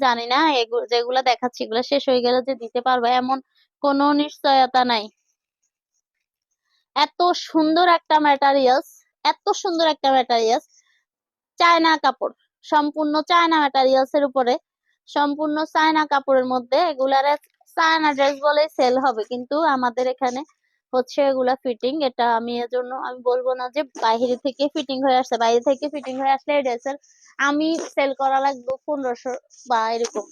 জানি না যেগুলা দেখাচ্ছি এগুলো শেষ হয়ে গেলে যে দিতে পারবে এমন কোনো নিশ্চয়তা নাই। এত সুন্দর একটা ম্যাটেরিয়ালস, এত সুন্দর একটা ম্যাটেরিয়ালস, চায়না কাপড়, সম্পূর্ণ চায়না ম্যাটেরিয়ালস এর উপরে, সম্পূর্ণ চায়না কাপড়ের মধ্যে এগুলার চায়না ড্রেস বলে সেল হবে, কিন্তু আমাদের এখানে হচ্ছে এগুলা ফিটিং। এটা আমি এজন্য আমি বলবো না যে বাইরে থেকে ফিটিং হয়ে আসছে, বাইরে থেকে ফিটিং হয়ে আসলে এই ড্রেসের আমি সেল করা লাগবে 1500 বা এরকম।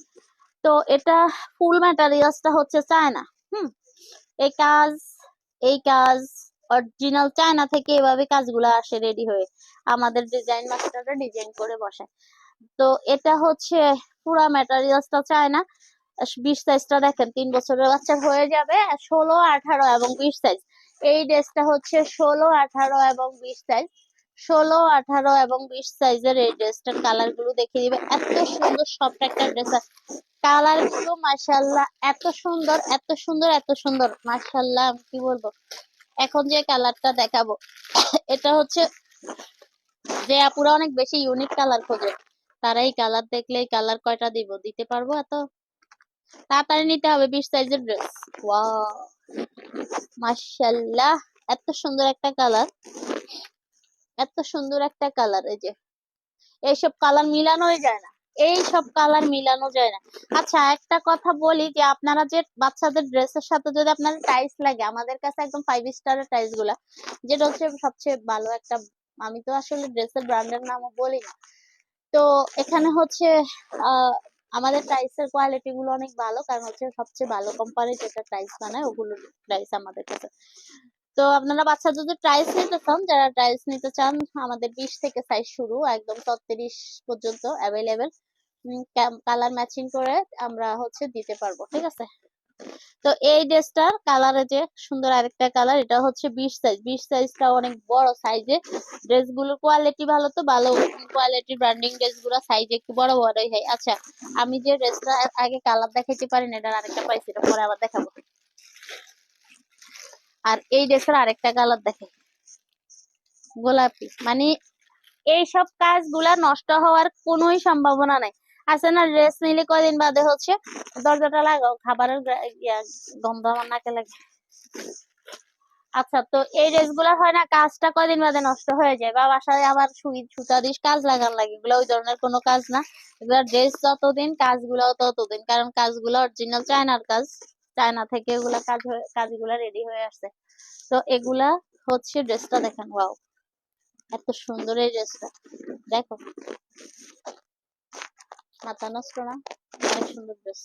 তো এটা ফুল ম্যাটেরিয়ালসটা হচ্ছে চায়না। হুম, এই কাজ, এই কাজ অরিজিনাল চায়না থেকে এভাবে কাজগুলো আসে রেডি হয়ে, আমাদের ডিজাইন মাস্টাররা ডিজাইন করে বসায়। তো এটা হচ্ছে পুরা ম্যাটেরিয়ালসটা চায়না। 20 সাইজটা দেখেন, 3 বছরের বাচ্চা হয়ে যাবে, 16, 18 এবং 20 সাইজ। এই ড্রেসটা হচ্ছে 16, 18 এবং 20 সাইজ। 16, 18 এবং 20 সাইজের এই ড্রেসটার কালার গুলো দেখিয়ে দিবে। এত সুন্দর সফট একটা ড্রেস, কালার গুলো মাশাআল্লাহ এত সুন্দর, এত সুন্দর, এত সুন্দর, মাশাআল্লাহ আমি কি বলবো। এখন যে কালারটা দেখাবো এটা হচ্ছে, যে আপুরা অনেক বেশি ইউনিক কালার খোঁজে তারা এই কালার দেখলে, এই কালার কয়টা দিতে পারবো, এত তাড়াতাড়ি নিতে হবে। 20 সাইজের ড্রেস, ওয়াও মাশাআল্লাহ, এত সুন্দর একটা কালার, এত সুন্দর একটা কালার। এই যে এইসব কালার মিলানোই যায় না, এইসব কালার মিলানো যায় না। আচ্ছা একটা কথা বলি, যে আপনারা যে বাচ্চাদের ড্রেসের সাথে যদি আপনাদের টাইস লাগে, আমাদের কাছে একদম 5 স্টারের টাইস গুলা, যেটা হচ্ছে সবচেয়ে ভালো একটা, আমি তো আসলে ড্রেসের ব্র্যান্ডের নামও বলি না। তো এখানে হচ্ছে আহ আমাদের টাইসের কোয়ালিটি গুলো অনেক ভালো, কারণ হচ্ছে সবচেয়ে ভালো কোম্পানি যেটা টাইস বানায় ওগুলো টাইস আমাদের কাছে। তো আপনারা বাচ্চা যদি টাইলস নিতে চান, যারা টাইলস নিতে চান, আমাদের 20 থেকে সাইজ শুরু, একদম 36 পর্যন্ত অ্যাভেলেবেল। কালার ম্যাচিং করে আমরা হচ্ছে দিতে পারবো, ঠিক আছে। তো এই ড্রেসটার কালারে যে সুন্দর আরেকটা কালার, এটা হচ্ছে 20 সাইজ। 20 সাইজটা অনেক বড় সাইজে, ড্রেসগুলোর কোয়ালিটি ভালো, তো ভালো কোয়ালিটির ব্র্যান্ডিং ড্রেসগুলো সাইজ একটু বড় বড়ই হয়। আচ্ছা আমি যে ড্রেসটা আগে কালার দেখাইতে পারি না, এটার আরেকটা পাইছি, এটা পরে আবার দেখাবো। আর এই ড্রেসের আরেকটা কালার দেখে, গোলাপি, মানে এইসব কাজগুলা নষ্ট হওয়ার কোনোই সম্ভাবনা নাই। আছে না ড্রেস নিলে কয়দিন বাদে হচ্ছে, দরজাটা লাগাও, খাবারের গন্ধ আমার নাকে লাগে। আচ্ছা তো এই ড্রেস গুলা হয় না, কাজটা কয়দিন বাদে নষ্ট হয়ে যায়, বা বাসায় আবার সুই সুতা দিস কাজ লাগান লাগে, এগুলো ওই ধরনের কোনো কাজ না। এগুলা ড্রেস যতদিন, কাজগুলাও ততদিন, কারণ কাজগুলো অরিজিনাল চায়নার কাজ, চায়না থেকে এগুলা কাজগুলা রেডি হয়ে আসছে। তো এগুলা হচ্ছে, ড্রেসটা দেখেন, ওয়াও এত সুন্দর এই ড্রেসটা, দেখো মাথা নষ্ট না, অনেক সুন্দর ড্রেস।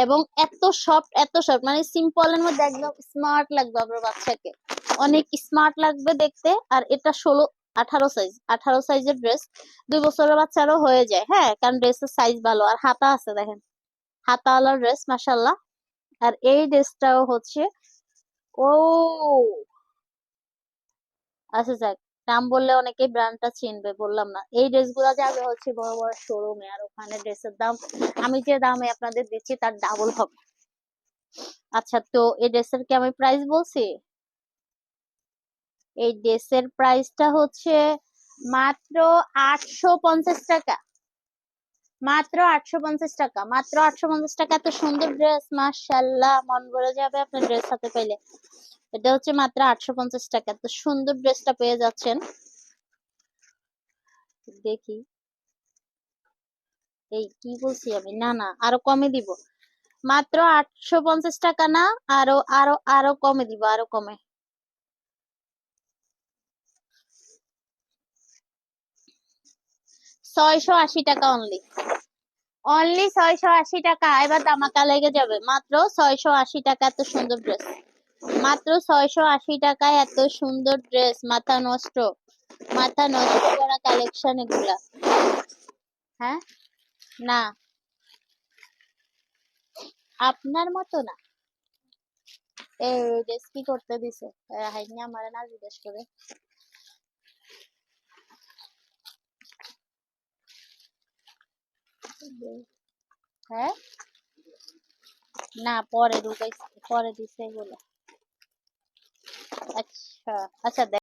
এবং এত সফট, এত সফট, মানে সিম্পলের মধ্যে একদম স্মার্ট লাগবে আপনার বাচ্চাকে, অনেক স্মার্ট লাগবে দেখতে। আর এটা 16, 18 সাইজ, 18 সাইজের ড্রেস 2 বছরের বাচ্চারও হয়ে যায়, হ্যাঁ, কারণ ড্রেসের সাইজ ভালো, আর হাতা আছে দেখেন, হাতাওয়ালা ড্রেস মাশাআল্লাহ। আর এই ড্রেসটাও হচ্ছে, ও আচ্ছা যাক, নাম বললে অনেকেই ব্র্যান্ডটা চিনবে, বললাম না। এই ড্রেসগুলো যাবে হচ্ছে বড় বড় শোরুমে, আর ওখানে ড্রেসের দাম আমি যে দামে আপনাদের দিচ্ছি তার ডাবল হবে। আচ্ছা তো এই ড্রেসের কি আমি প্রাইস বলছি? এই ড্রেসের প্রাইসটা হচ্ছে মাত্র 850 টাকা, মাত্র 850 টাকা, মাত্র 850 টাকা। এত সুন্দর ড্রেস, মাশাআল্লাহ, মন ভরে যাবে আপনার ড্রেস হাতে পেলে। এটা হচ্ছে মাত্র 850 টাকা, এত সুন্দর ড্রেসটা পেয়ে যাচ্ছেন। দেখি, এই কি বলছি আমি, না না আরো কমে দিব, মাত্র 850 টাকা না, আরো আরো আরো কমে দিব, আরো কমে, 680 টাকা অনলি, অনলি 680 টাকা। এবার দামাকা লেগে যাবে, মাত্র 680 টাকা, এত সুন্দর ড্রেস, মাত্র 680 টাকায় এত সুন্দর ড্রেস, মাথা নষ্ট, মাথা নষ্ট করা কালেকশন এগুলা। হ্যাঁ, না আপনার মতো না, এই ড্রেস কি করতে দিছে, হাইনি আমারে না জিজ্ঞেস করে। হ্যাঁ, না পরে ঢুকাইছে, পরে দিছে এগুলো। আচ্ছা, আচ্ছা